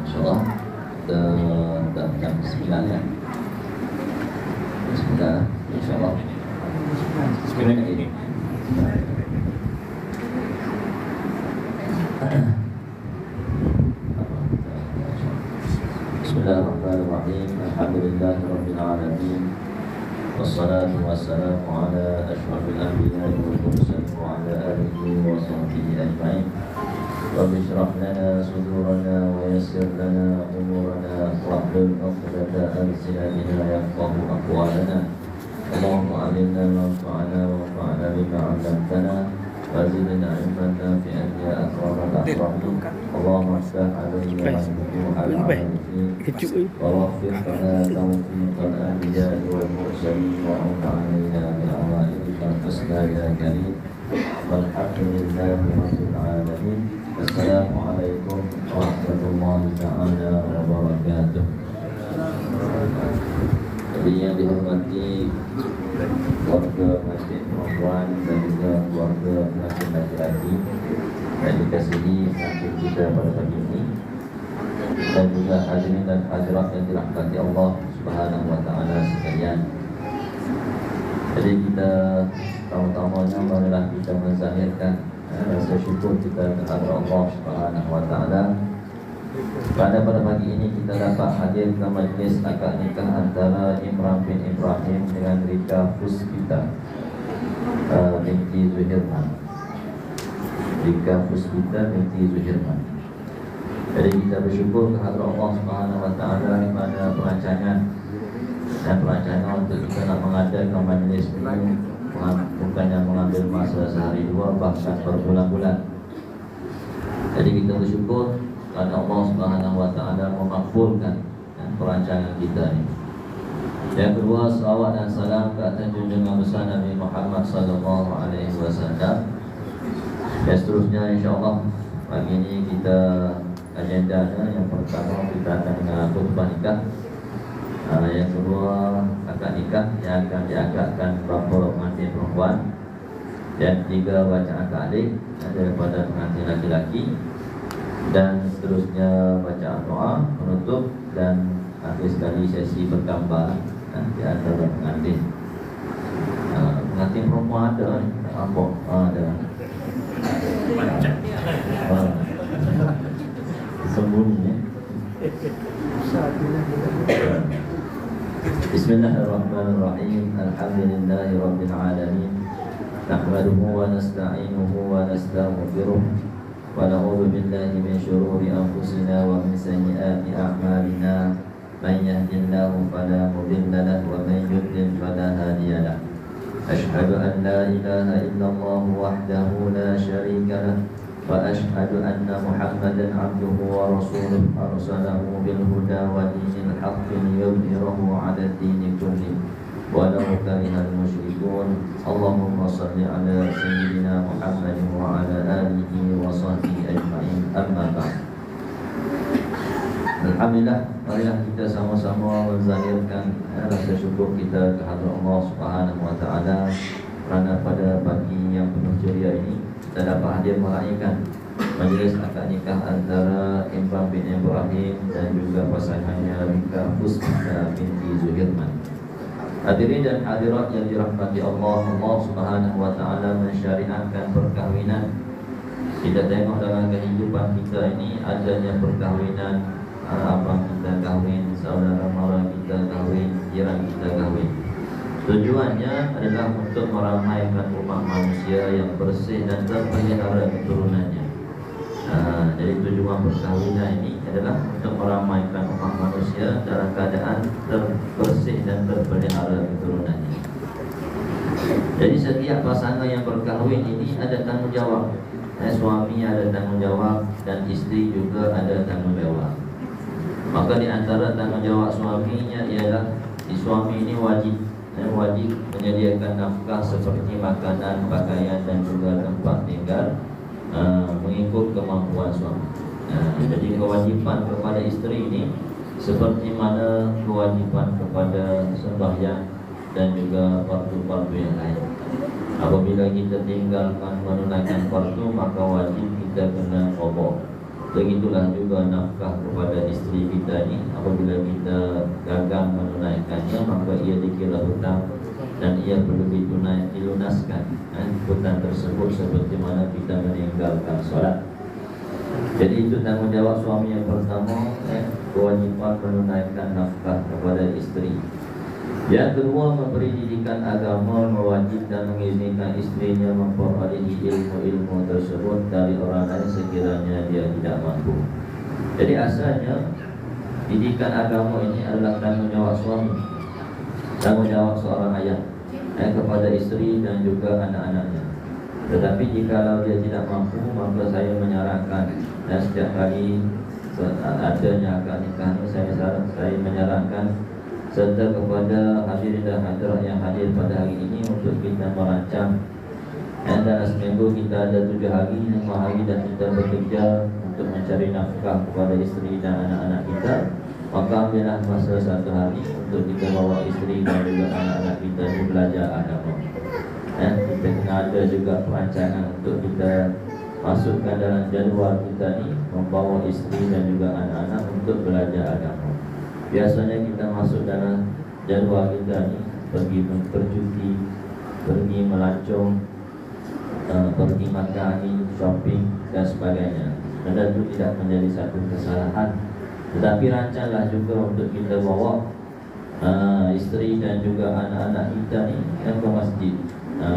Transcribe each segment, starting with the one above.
InsyaAllah dah jam 9 ya. Bismillah, insyaAllah 9 ini. Bismillahirrahmanirrahim. Alhamdulillahirabbil alamin. Wassalatu wassalamu ala asyrafil anbiya'i wal mursalin wa ala alihi wa sahbihi ajma'in. Rabbi shrah lana sudurana wa yassir lana umurana wahlul 'uqdatam min lisanina yafqahu aqwalana. Allahumma 'allimna ma yanfa'una wanfa'na bima 'allamtana wa zidna 'ilman nafi'an ya akramal akramin. Allahumma iftah 'alaina futuhal 'arifin wa waffir lana tawfiqal anbiya'i wal mursalin wa 'alaina bil a'malil husna ya karim. Walhamdulillahi rabbil alamin. Assalamualaikum warahmatullahi ta'ala wabarakatuh. Jadi yang dihormati keluarga pengantin perempuan dan juga keluarga pengantin laki-laki yang dikasihi pengantin kita pada pagi ini, dan juga hadirin dan hadirat yang dirahmati Allah Subhanahu wa ta'ala sekalian. Jadi kita pertama-tamanya marilah kita menzahirkan rasa syukur kita kepada Allah Subhanahu wa ta'ala pada pagi ini kita dapat hadir ke majlis akad nikah antara Imran bin Ibrahim dengan Rika Puspita binti Zuhirman. Rika Puspita binti Zuhirman. Jadi kita bersyukur kepada Allah Subhanahu wa ta'ala di mana perancangan untuk kita nak mengadakan majlis ini bukannya mengambil masa sehari dua, bahkan berbulan-bulan. Jadi kita bersyukur kerana Allah Subhanahu wa ta'ala memakbulkan perancangan kita ini. Yang kedua, salawat dan salam ke atas junjungan besar Nabi Muhammad sallallahu alaihi wasallam. Dan seterusnya insya-Allah pagi ini kita agendanya yang pertama kita akan dengar khutbah nikah. Yang kedua akad nikah yang akan diakadkan bapa pengantin perempuan. Dan tiga baca akad adik daripada pengantin laki-laki. Dan seterusnya bacaan doa penutup dan akhir sekali sesi bergambar di antara pengantin. Pengantin perempuan ada ni, tak nampak? Ada. Sembunyi ya. Bismillahirrahmanirrahim. Alhamdulillahirabbil alamin. Nahmaduhu wa nasta'inuhu wa nastaghfiruh wa na'udzu billahi min shururi anfusina wa min sayyiati a'malina. Man yahdihillahu fala mudilla lahu wa man yudlil fala hadiya lahu. Asyhadu an la ilaha illallah wahdahu la syarika lahu wa asyhadu anna Muhammadan 'abduhu wa rasuluhu arsalahu bil huda wa dinil haqqi liyudhhirahu 'ala ad-dini kullih walau karihal musyrikun. Allahumma salli 'ala sayyidina Muhammadin wa 'ala alihi wa sahbihi ajma'in. Amma ba'd. Alhamdulillah, marilah kita sama-sama menzahirkan rasa syukur kita kepada Allah Subhanahu wa ta'ala kerana pada pagi yang penuh ceria ini kita dapat hadir meraihkan majlis akad nikah antara Imran bin Ibrahim dan juga pasangannya Rika Puspita binti Zuhirman. Hadirin dan hadirat yang dirahmati Allah, Allah Subhanahu wa ta'ala mensyariatkan perkahwinan. Kita tengok dalam kehidupan kita ini adanya perkahwinan, abang kita kahwin, saudara mara kita kahwin, jiran kita kahwin. Tujuannya adalah untuk meramaikan umat manusia yang bersih dan terpelihara keturunannya. Jadi tujuan perkahwinan ini adalah untuk meramaikan umat manusia dalam keadaan terbersih dan terpelihara keturunannya. Jadi setiap pasangan yang berkahwin ini ada tanggung jawab. Suami ada tanggung jawab dan istri juga ada tanggung jawab. Maka di antara tanggung jawab suaminya ialah suami ini wajib menyediakan nafkah seperti makanan, pakaian dan juga tempat tinggal mengikut kemampuan suami. Jadi kewajiban kepada istri ini seperti mana kewajiban kepada sembahyang dan juga fardu-fardu yang lain. Apabila kita tinggalkan menunaikan fardu, maka wajib kita kena qada. Begitulah juga nafkah kepada istri kita ini. Apabila kita gagal menunaikannya, maka ia dikira hutang dan ia perlu dilunaskan. Hutang tersebut seperti mana kita meninggalkan solat. Jadi itu tanggung jawab suami yang pertama, kewajiban menunaikan nafkah kepada istri. Yang kedua, memberi didikan agama, mewajibkan mengizinkan istrinya memperoleh ilmu-ilmu tersebut dari orang lain sekiranya dia tidak mampu. Jadi asalnya didikan agama ini adalah tanggung jawab suami, tanggung jawab seorang ayah kepada istri dan juga anak-anaknya. Tetapi jikalau dia tidak mampu, maka saya menyarankan dan setiap kali adanya akad nikah ini saya menyarankan serta kepada hadirin dan hadirat yang hadir pada hari ini untuk kita merancang. Dan dalam seminggu kita ada 7 hari, 5 hari dan kita bekerja untuk mencari nafkah kepada istri dan anak-anak kita. Maka ambillah masa 1 hari untuk kita bawa istri dan juga anak-anak kita ini belajar agama. Kita kena ada juga perancangan untuk kita masukkan dalam jadual kita ni, membawa istri dan juga anak-anak untuk belajar agama. Biasanya kita masuk dalam jadual kita ni pergi bercuti, pergi melancong, pergi makan, shopping dan sebagainya. Dan itu tidak menjadi satu kesalahan. Tetapi rancanglah juga untuk kita bawa istri dan juga anak-anak kita ni yang ke masjid,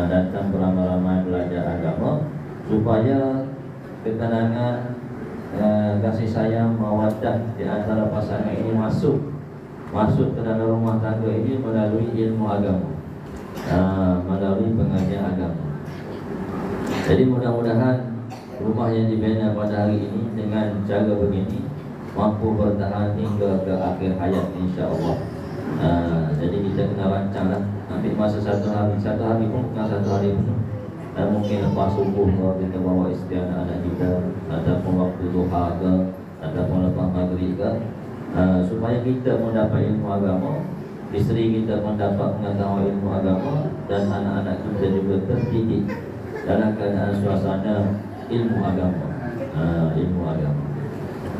datang beramai-ramai belajar agama, supaya ketenangan, kasih sayang, mawaddah di antara pasangan ini masuk ke dalam rumah tangga ini melalui ilmu agama, melalui pengajian agama. Jadi mudah-mudahan rumah yang dibina pada hari ini dengan cara begini mampu bertahan hingga ke akhir hayat, insya-Allah. Jadi kita kena rancanglah, ambil masa 1 hari pun bukan 1 hari penuh. Mungkin lepas subuh kalau kita bawa istri anak-anak kita, ataupun waktu duha ke, ataupun lepas maghrib ke, supaya kita mendapat ilmu agama, istri kita mendapat pengetahuan ilmu agama, dan anak-anak kita juga terdidik dalam keadaan suasana ilmu agama. Ilmu agama.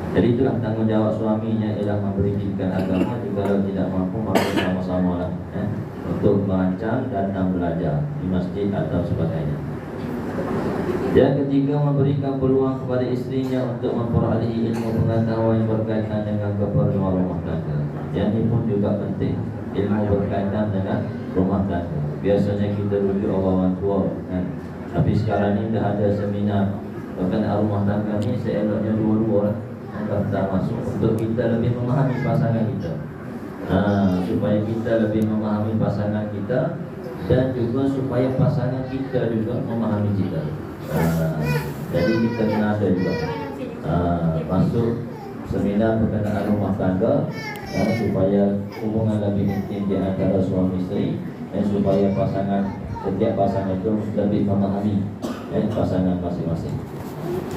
Jadi itulah tanggungjawab suaminya, ialah memberi didikan agama. Jika tidak mampu, maka sama-sama lah untuk merancang datang belajar di masjid atau sebagainya. Yang ketiga, memberikan peluang kepada istrinya untuk memperoleh ilmu pengetahuan yang berkaitan dengan keperluan rumah tangga. Yang ini pun juga penting, ilmu berkaitan dengan rumah tangga. Biasanya kita rujuk orang tua tapi sekarang ini dah ada seminar berkenaan rumah tangga ni. Seeloknya dua-dua daftar masuk untuk kita lebih memahami pasangan kita, supaya kita lebih memahami pasangan kita, dan juga supaya pasangan kita juga memahami kita. Jadi kita kena ada juga masuk seminar berkenaan rumah tangga, supaya hubungan lebih intim di antara suami isteri, dan supaya setiap pasangan itu lebih memahami pasangan masing-masing.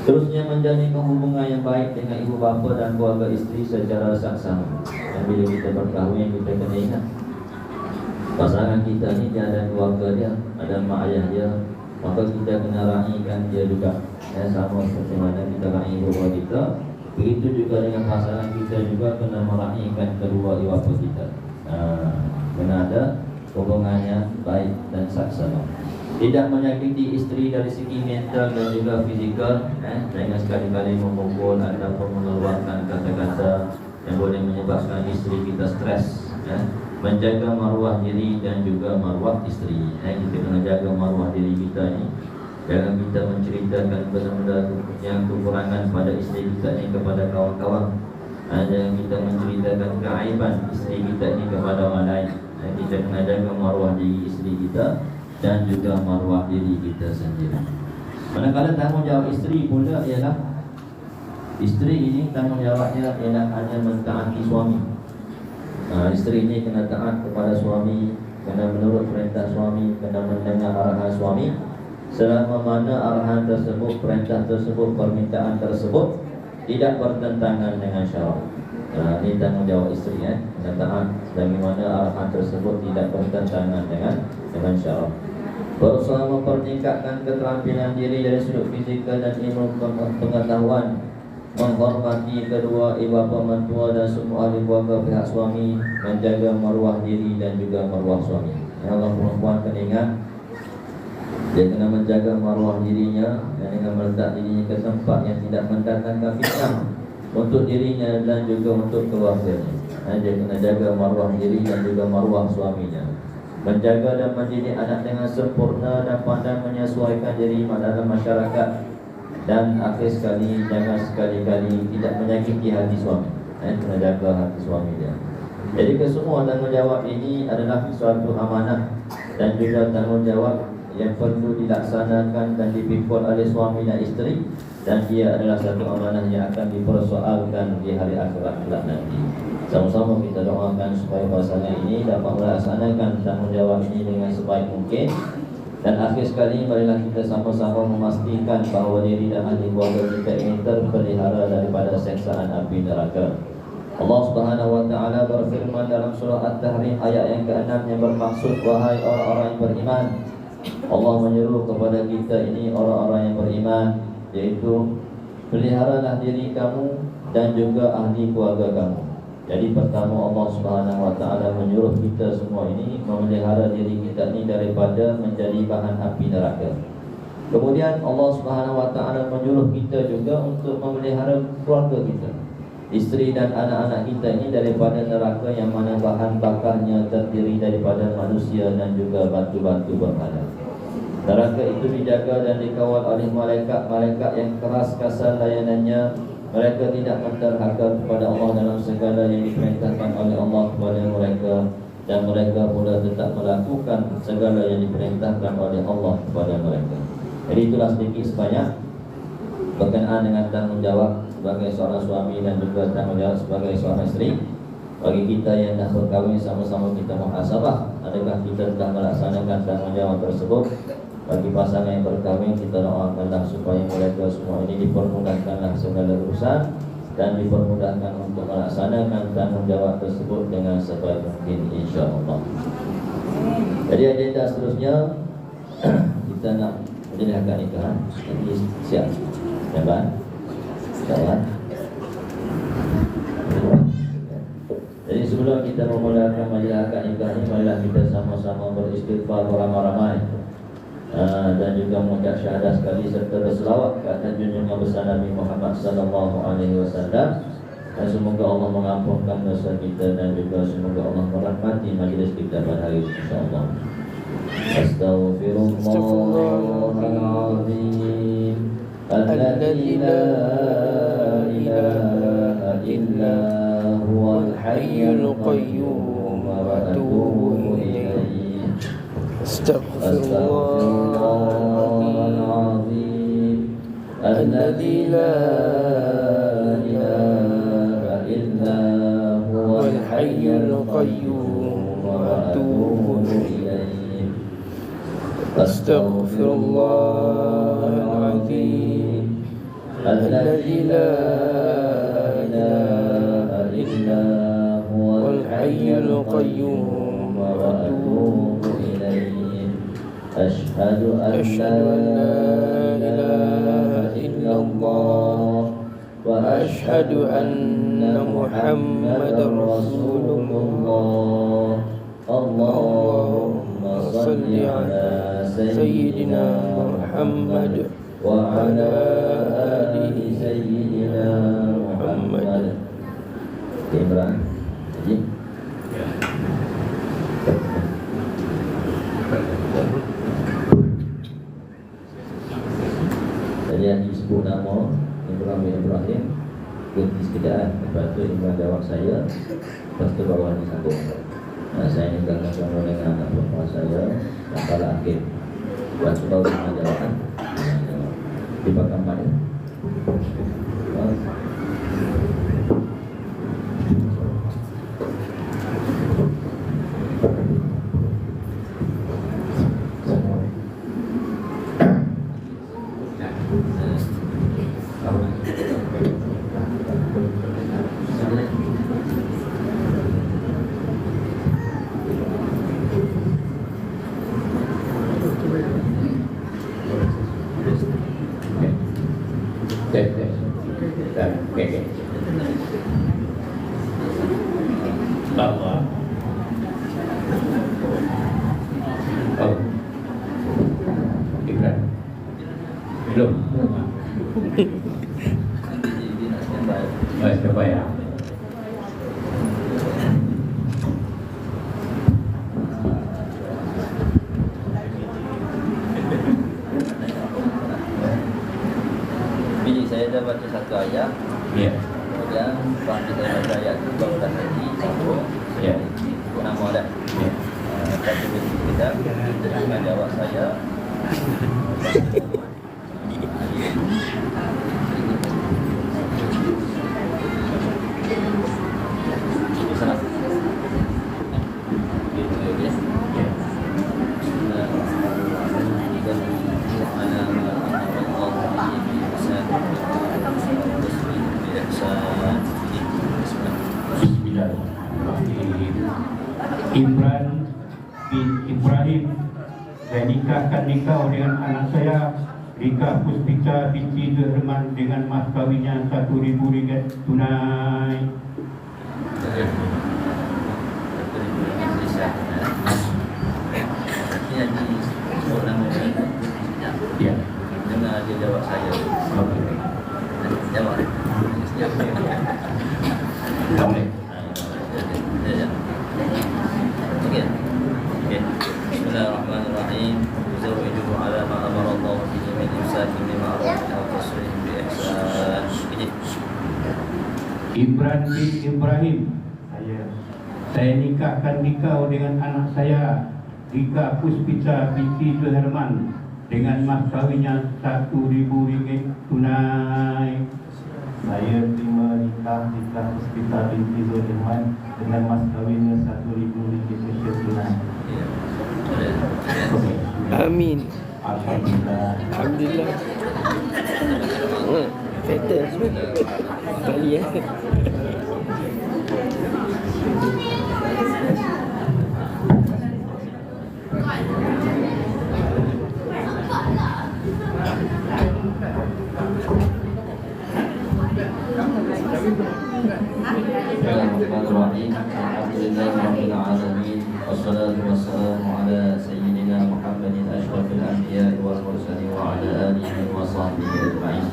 Terusnya, menjalin hubungan yang baik dengan ibu bapa dan keluarga istri secara saksama. Dan bila kita berkahwin, kita kena ingat pasangan kita ni dia ada keluarga dia, ada mak ayah dia, maka kita kena raikan dia juga, sama seperti mana kita rai ibu bapa kita. Begitu juga dengan pasangan kita juga kena meraikan kedua ibu bapa kita. Kena ada hubungannya baik dan saksama. Tidak menyakiti istri dari segi mental dan juga fizikal, jangan sekali-kali memukul ataupun mengeluarkan kata-kata yang boleh menyebabkan istri kita stres. Menjaga maruah diri dan juga maruah istri. Kita kena jaga maruah diri kita ni. Jangan kita menceritakan benda-benda yang kekurangan pada istri kita ni kepada kawan-kawan, Jangan kita menceritakan keaiban isteri kita ini kepada orang lain. Kita kena jaga maruah diri isteri kita dan juga maruah diri kita sendiri. Manakala tanggungjawab isteri pula ialah isteri ini tanggungjawabnya ialah hanya mentaati suami. Isteri ini kena taat kepada suami, kena menurut perintah suami, kena mendengar arahan suami. Selama mana arahan tersebut, perintah tersebut, permintaan tersebut tidak bertentangan dengan syarak. Ini tanggungjawab isteri, kena taat bagaimana arahan tersebut tidak bertentangan dengan syarak. Berusaha mempertingkatkan keterampilan diri dari sudut fizikal dan ilmu pengetahuan, menghormati kedua ibu bapa mentua dan semua ahli keluarga pihak suami, menjaga maruah diri dan juga maruah suami. Ya Allah, perempuan kena ingat, dia kena menjaga maruah dirinya dan dengan meletak dirinya ke tempat yang tidak mendatangkan fitnah untuk dirinya dan juga untuk keluarganya. Dia kena jaga maruah diri dan juga maruah suaminya, menjaga dan mendidik anak dengan sempurna dan pandai menyesuaikan diri dalam masyarakat. Dan akhir sekali, jangan sekali-kali tidak menyakiti hati suami. Kena jaga hati suami dia. Jadi kesemua tanggungjawab ini adalah suatu amanah dan juga tanggungjawab yang perlu dilaksanakan dan dipikul oleh suami dan isteri, dan ia adalah satu amanah yang akan dipersoalkan di hari akhirat kelak nanti. Sama-sama kita doakan supaya pasangan ini dapat melaksanakan tanggungjawab ini dengan sebaik mungkin. Dan akhir sekali, marilah kita sama-sama memastikan bahawa diri dan ahli keluarga kita ini terpelihara daripada seksaan api neraka. Allah Subhanahu wa taala berfirman dalam surah At-Tahrim ayat yang ke-6 yang bermaksud, wahai orang-orang yang beriman. Allah menyeru kepada kita ini orang-orang yang beriman, yaitu peliharalah diri kamu dan juga ahli keluarga kamu. Jadi pertama, Allah Subhanahu wa taala menyuruh kita semua ini memelihara diri kita ini daripada menjadi bahan api neraka. Kemudian Allah Subhanahu wa taala menyuruh kita juga untuk memelihara keluarga kita, isteri dan anak-anak kita ini daripada neraka yang mana bahan bakarnya terdiri daripada manusia dan juga batu-batu berhala. Neraka itu dijaga dan dikawal oleh malaikat-malaikat yang keras kasar layanannya. Mereka tidak menderhaka kepada Allah dalam segala yang diperintahkan oleh Allah kepada mereka, dan mereka pula tetap melakukan segala yang diperintahkan oleh Allah kepada mereka. Jadi itulah sedikit sebanyak berkenaan dengan tanggungjawab sebagai seorang suami dan juga tanggungjawab sebagai seorang isteri. Bagi kita yang dah berkahwin, sama-sama kita muhasabah, adakah kita telah melaksanakan tanggungjawab tersebut. Bagi pasangan yang berkahwin, kita doakanlah supaya mereka semua ini dipermudahkanlah segala urusan dan dipermudahkan untuk melaksanakan tanggungjawab tersebut dengan sebaik mungkin, insya-Allah. Jadi agenda seterusnya kita nak menjalankan nikah. Jadi siap, jabat, jabat. Jadi sebelum kita memulakan majlis akad nikah ini, marilah kita sama-sama beristighfar beramai-ramai. Dan juga mengucap syahadah sekali serta berselawat ke atas junjungan besar Nabi Muhammad sallallahu alaihi wasallam. Dan semoga Allah mengampunkan dosa kita dan juga semoga Allah merahmati majlis kita pada hari ini, insyaallah. Astaghfirullahaladzim alladzi la ilaha illa huwal hayyul qayyum wa atubu ilaihi. Astaghfirullahaladzim alladzi la ilaha illa huwal hayyul qayyum wa atubu ilaihi. Astaghfirullahaladzim alladzi la ilaha illa huwal hayyul qayyum wa atubu ilaihi. Asyhadu an la ilaha illallah wa asyhadu anna Muhammadar Rasulullah. Allahumma salli ala sayyidina Muhammad wa ala ali sayyidina Muhammad. Imran, jadi yang disebut nama Ibrahim berhenti sekejap. Lepas tu Imran jawab saya, lepas tu bawah ni sambung. Saya nikahkan kamu dengan anak perempuan saya dan kala akhir. Lepas tu baru Imran jawab kan. Di belakang mana? Bahwa Ibran belum siapa ya? Bini saya dah baca satu ayat. Ya. Kemudian Pak kita baca ayat itu baru dah lagi sambung. Ya. Nama dah. Ya. Satu bini kita dengan jawab saya. Sana. Imran bin Ibrahim, saya nikahkan nikah dengan anak saya Rika Puspita binti Zuhirman dengan mas kawinnya 1.000 ringgit tunai. Ya. Dengar dia jawab saya. Okey. Jawab. Boleh. Okey. Bismillahirrahmanirrahim. Zawjuhu ala ma amara Allah bihi min imsakin bi ma'ruf aw tasrih bi ihsan. Imran bin Ibrahim, saya nikahkan nikah dengan anak saya Rika Puspita binti Zuhirman dengan mas kawinnya 1.000 ringgit tunai. Saya terima nikah Puspita binti Zuhirman dengan mas kawinnya 1.000 ringgit Malaysia tunai. Okey. Amin. Alhamdulillah. Alhamdulillah. Betul. Sekali ya. Bismillahirrahmanirrahim. Alhamdulillahirabbil alamin. Wassalatu wassalamu ala sayyidina Muhammadin asyrafil anbiya'i wal mursalin wa ala alihi wa sahbihi ajma'in.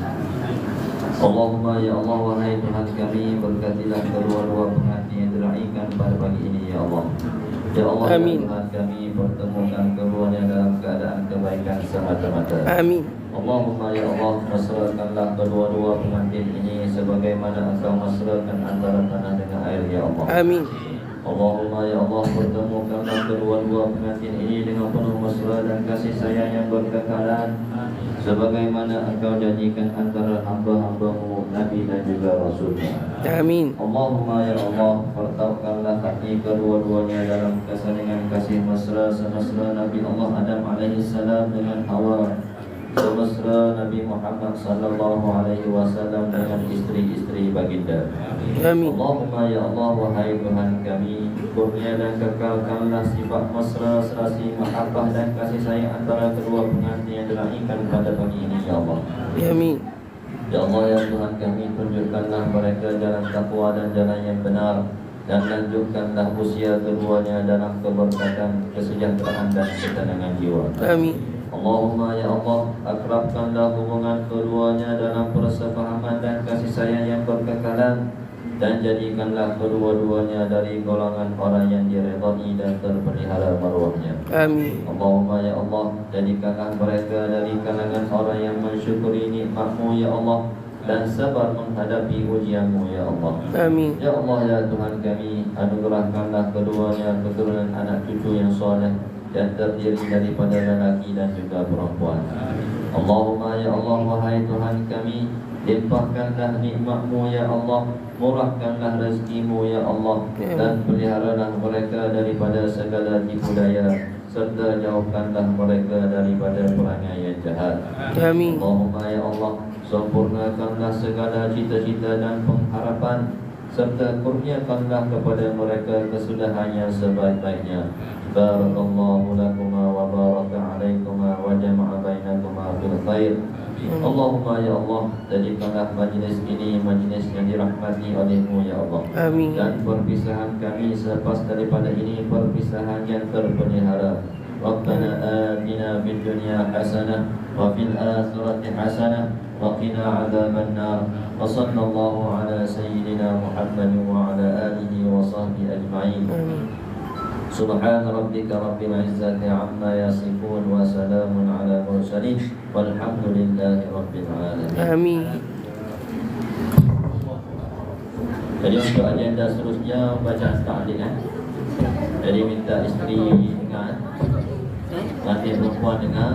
Allahumma ya Allah, wahai Tuhan kami, berkatilah kedua-dua pengantin yang diraikan pada pagi ini ya Allah. Ya Allah, Amin. Tuhan kami, pertemukan keduanya dalam keadaan kebaikan semata-mata. Amin. Allahumma ya Allah, mesrakanlah kedua-dua pengantin ini sebagaimana Engkau mesrakan antara tanah dengan air ya Allah. Amin. Allahumma ya Allah, pertemukanlah kedua-dua pengantin ini dengan penuh mesra dan kasih sayang yang berkekalan sebagaimana Engkau janjikan antara hamba-hamba-Mu, Nabi dan juga Rasul-Mu. Amin. Allahumma ya Allah, pertaukanlah hati kedua-duanya dalam kesalingan kasih mesra semesra Nabi Allah Adam alaihi salam dengan Hawa, semesra Nabi Muhammad sallallahu alaihi wasallam dengan isteri-isteri baginda. Amin. Allahumma ya Allah, wahai Tuhan kami, kurnia dan kekalkanlah sifat mesra, serasi, mahabbah dan kasih sayang antara kedua pengantin yang diraikan pada pagi ini ya Allah. Amin. Ya Allah ya Tuhan kami, tunjukkanlah mereka jalan takwa dan jalan yang benar, dan lanjutkanlah usia keduanya dalam keberkatan, kesejahteraan dan ketenangan jiwa. Amin. Allahumma ya Allah, akrabkanlah hubungan keduanya dalam persefahaman dan kasih sayang yang berkekalan, dan jadikanlah kedua-duanya dari golongan orang yang diredai dan terpelihara maruahnya. Amin. Allahumma ya Allah, jadikanlah mereka dari kalangan orang yang mensyukuri nikmat-Mu ya Allah, dan sabar menghadapi ujianmu ya Allah. Amin. Ya Allah ya Tuhan kami, anugerahkanlah keduanya keturunan anak cucu yang soleh dan terdiri daripada lelaki dan juga perempuan. Allahumma ya Allah, wahai Tuhan kami, limpahkanlah nikmat-Mu ya Allah, murahkanlah rezeki-Mu ya Allah, dan peliharalah mereka daripada segala tipu daya, serta jauhkanlah mereka daripada perangai yang jahat. Amin. Allahumma ya Allah, sempurnakanlah segala cita-cita dan pengharapan, serta kurniakanlah kepada mereka kesudahan yang sebaik-baiknya. Barakallahu lakuma wa baraka alaikuma wa jama'a bainakuma fil khair. Allahumma ya Allah, jadikanlah majlis ini majlis yang dirahmati oleh-Mu ya Allah. Amin. Dan perpisahan kami selepas daripada ini perpisahan yang terpelihara. Rabbana atina fid dunya hasanah wa fil akhirati hasanah wa qina adzabannar. Wa sallallahu ala sayyidina Muhammadin wa ala alihi wa sahbihi ajma'in. Subhana rabbika rabbil izzati amma yasifun wa salamun ala mursalin walhamdulillahi rabbil alamin. Amin. Jadi untuk agenda seterusnya baca ta'liq Jadi minta isteri dengar, nanti perempuan dengar.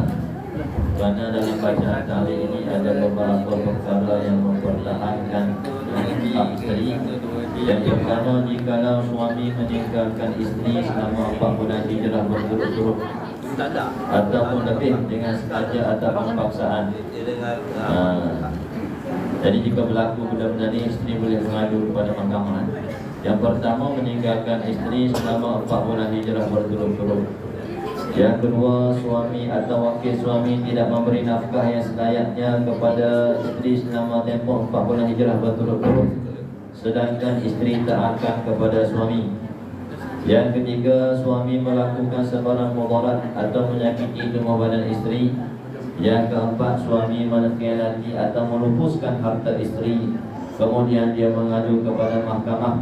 Kerana dalam bacaan ta'liq ini ada beberapa perkara yang mempertahankan hak isteri. Yang pertama, jikalau suami meninggalkan isteri selama 4 bulan hijrah berturut-turut ataupun lebih dengan sengaja ataupun paksaan. Jadi jika berlaku benda-benda ini, isteri boleh mengadu kepada mahkamah. Yang pertama, meninggalkan isteri selama 4 bulan hijrah berturut-turut. Yang kedua, suami atau wakil suami tidak memberi nafkah yang selayaknya kepada isteri selama tempoh 4 bulan hijrah berturut-turut, sedangkan isteri taatkan kepada suami. Yang ketiga, suami melakukan sebarang mudarat atau menyakiti tubuh badan isteri. Yang keempat, suami mengkhianati atau melupuskan harta isteri, kemudian dia mengadu kepada mahkamah.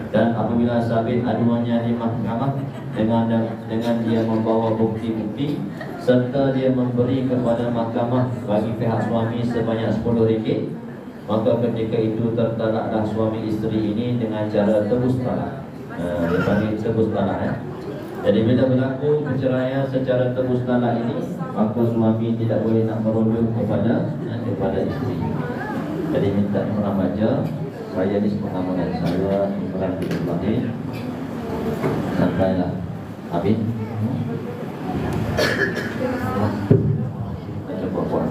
Dan apabila sabit aduannya di mahkamah dengan dia membawa bukti-bukti serta dia memberi kepada mahkamah bagi pihak suami sebanyak RM10, maka ketika itu tertalaklah suami isteri ini dengan cara tebus talak. Dia panggil tebus talak. Jadi bila berlaku perceraian secara tebus talak ini, maka suami tidak boleh nak merujuk kepada isteri. Jadi minta orang baca. Saya di pengamunan saya Imran bin Ibrahim. Sampailah habis. Coba puan.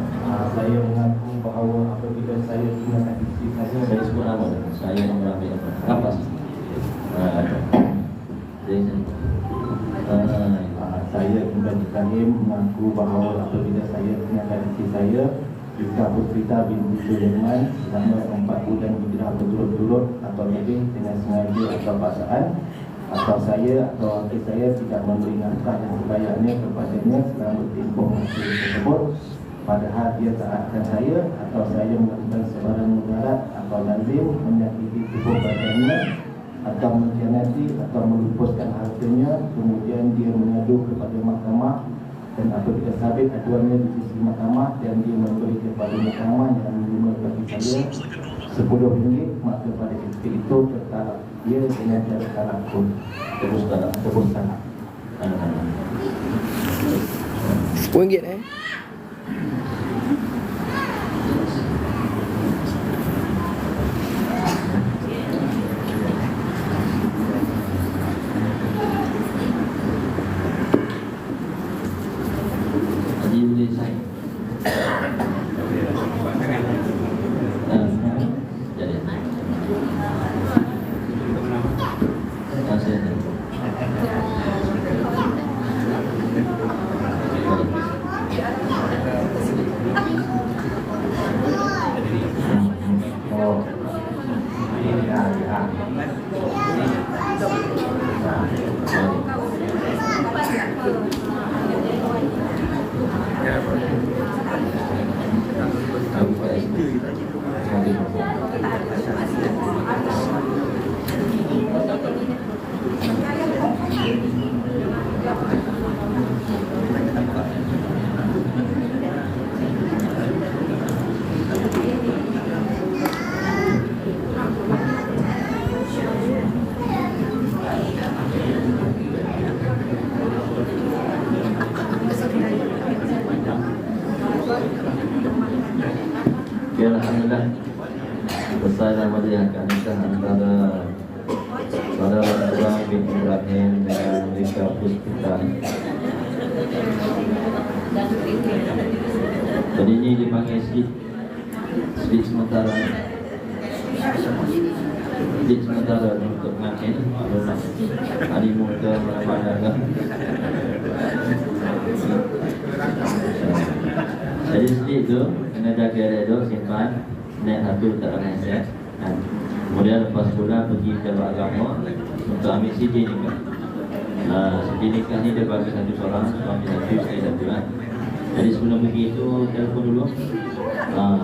Saya mengaku bahawa apabila saya gunakan isteri Saya sebut nama. Saya Imran bin Ibrahim. Apa sih? Saya Imran Ibrahim mengaku bahawa apabila saya gunakan isteri saya Ika Putrita binti Sulaiman selama 4 bulan hijrah berturut-turut atau lebih dengan sengaja atau paksaan, atau saya atau wakil saya tidak memberi nafkah yang selayaknya kepadanya selama tempoh masa tersebut, padahal dia taatkan saya, atau saya melakukan sebarang mudarat atau lazim menyakiti tubuh badannya atau mengkhianati atau melupuskan hartanya, kemudian dia mengadu kepada mahkamah. Dan apabila sabit aduannya di sisi mahkamah dan dia memberi kepada mahkamah yang menerima bagi saya RM10, maka pada ketika itu tertalak dia dengan cara talak pun tebus talak. RM10 Alhamdulillah selesai meriahkan nikah antara saudara Abang bin Ibrahim dengan Rika Puspita. Jadi ini dipanggil slip sementara. Slip sementara untuk ngakin lunak. Hari muda mana-mana. Jadi slip tu kena jaga dia tu, simpan. Naik satu tak akan set. Kemudian lepas pula pergi ke agama untuk ambil CD nikah. CD nikah ni dia bagi satu seorang, suami satu, isteri satu kan. Jadi sebelum pergi itu telefon dulu.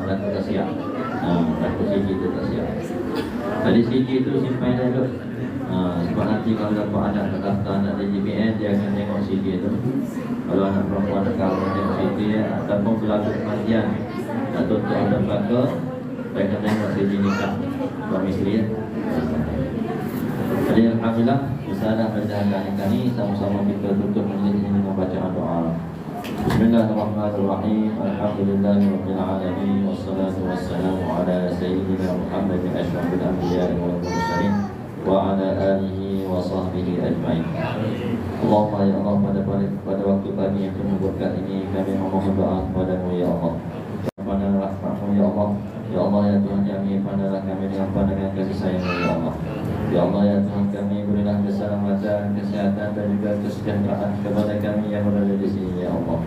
Takut tak siap. Takut CD tu tak siap. Jadi CD tu simpan dia dulu. Sebab nanti kalau dapat anak terdaftar anak DJPN, dia akan tengok CD tu. Kalau anak perempuan kalau tengok CD ataupun berlaku kematian atau untuk ada belakang, dia akan tengok CD nikah suami isteri ya. Jadi Alhamdulillah bisa dah berjalan nikah ni. Sama-sama kita tutup majlis ini dengan bacaan doa. Bismillahirrahmanirrahim. Alhamdulillahirabbil alamin wassalatu wassalamu ala sayyidina Muhammadin asyrafil anbiya'i wal mursalin wa ala alihi wa sahbihi ajma'in. Allahumma ya Allah, pada waktu kami yang penuh berkat ini kami memohon doa kepadamu ya Allah. Pandanglah rahmat-Mu ya Allah. Ya Allah ya Tuhan kami, pandanglah kami dengan pandangan kasih sayang-Mu ya Allah. Ya Allah ya Tuhan kami, berilah keselamatan, kesehatan dan juga kesejahteraan kepada kami yang berada di sini ya Allah.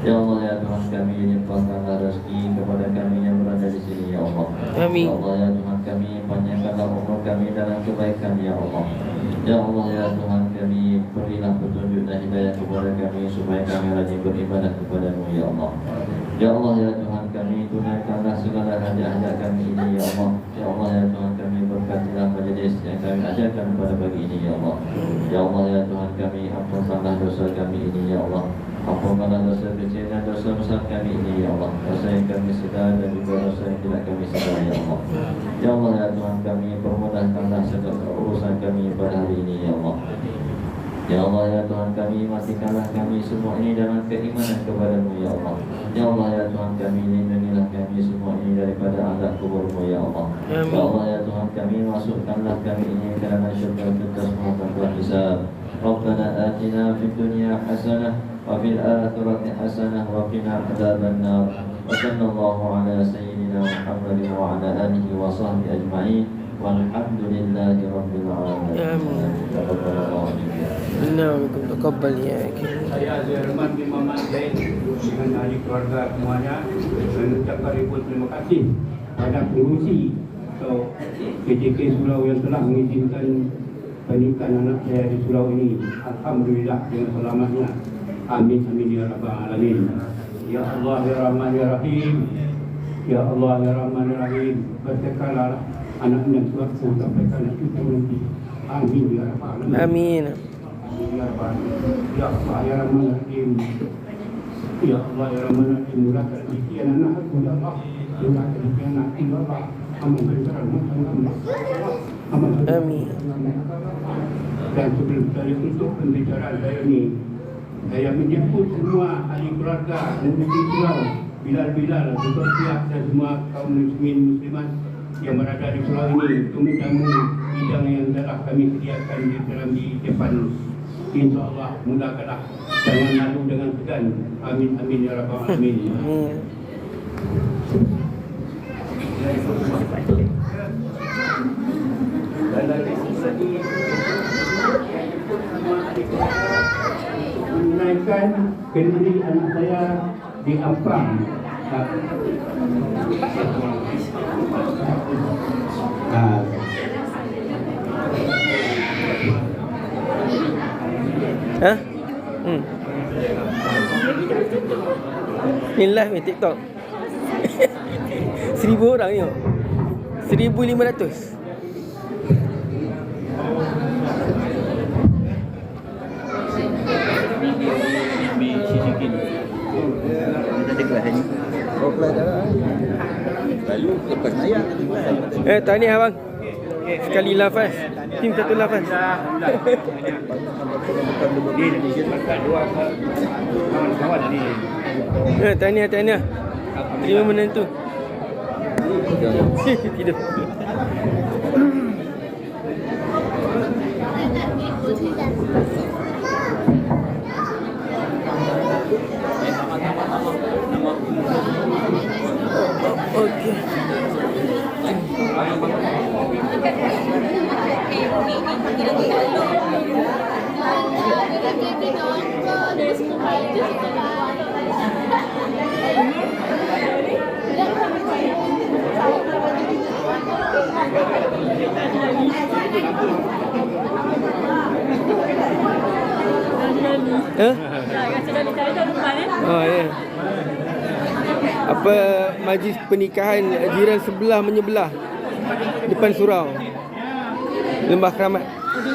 Ya Allah ya Tuhan kami, limpahkanlah rezeki kepada kami yang berada di sini ya Allah. Amin. Ya Allah ya Tuhan kami, panjangkanlah umur kami dalam kebaikan ya Allah. Ya Allah ya Tuhan kami, berilah petunjuk dan hidayah kepada kami supaya kami rajin beribadah kepada-Mu ya Allah. Ya Allah ya Tuhan kami, tunaikanlah segala hajat-hajat kami ini ya Allah. Ya Allah ya Tuhan kami, berkatilah majlis yang kami ajarkan pada pagi ini ya Allah. Ya Allah ya Tuhan kami, ampunkanlah dosa kami ini ya Allah. Ampunkanlah dosa kecil dan dosa besar kami ini ya Allah. Dosa yang kami sedar dan juga dosa yang tidak kami sedar ya Allah. Ya Allah ya Tuhan kami, permudahkanlah segala urusan kami pada hari ini ya Allah. Ya Allah ya Tuhan kami, matikanlah kami semua ini dalam keimanan kepada-Mu ya Allah. Ya Allah ya Tuhan kami, lindungilah kami semua ini daripada azab kubur-Mu ya Allah. Ya Allah ya Tuhan kami, masukkanlah kami ini ke dalam syurga Firdaus tanpa hisab. Rabbana atina fid dunya hasanah wa fil akhirati hasanah wa qina adzabannar. Wa sallallahu ala sayyidina Muhammadin wa ala alihi wa sahbihi ajma'in. Walhamdulillahi rabbil alamin. Amin. Benar, taqabbal ya. Saya Azhar bin Muhammad Zain dengan ahli keluarga semuanya mengucapkan ribuan terima kasih pada pengurusi atau PJK Surau yang telah mengizinkan pernikahan anak saya di surau ini. Alhamdulillah dengan selamatnya. Amin amin ya rabbal alamin. Ya Allah ya Rahman ya Rahim. Ya Allah ya Rahman ya Rahim. Berkatalah anak dan suatu sampai anak kita nanti. Amin ya rabbal alamin. Amin. Ya Allah ya Rahman ya Rahim. Ya Allah ya Rahman ya Rahim. Murahkan rezeki anak aku ya Allah. Murahkan rezeki anak aku ya Allah. Amin. Amin. Dan sebelum saya tutup pembicaraan saya ini, saya menyebut semua ahli keluarga pengurusi surau, Bilal-Bilal, Dr. Siap dan semua kaum muslimin muslimat yang berada di surau ini untuk menjamu bidang yang telah kami sediakan di depan. InsyaAllah mudahkanlah, jangan lalu dengan segan. Amin amin ya rabbal alamin. Dan lagi menunaikan kenduri anak saya di Ampang. Ha? Ni live ni TikTok. 1000 orang ni. 1500. Lalu lepas ayat Tahniah abang. Sekali lafaz. Tim satu lafaz. Kawan-kawan ni. Tahniah. Terima menentu. Tidur. Okey. Oh ya. Apa majlis pernikahan jiran sebelah menyebelah depan surau Lembah Keramat.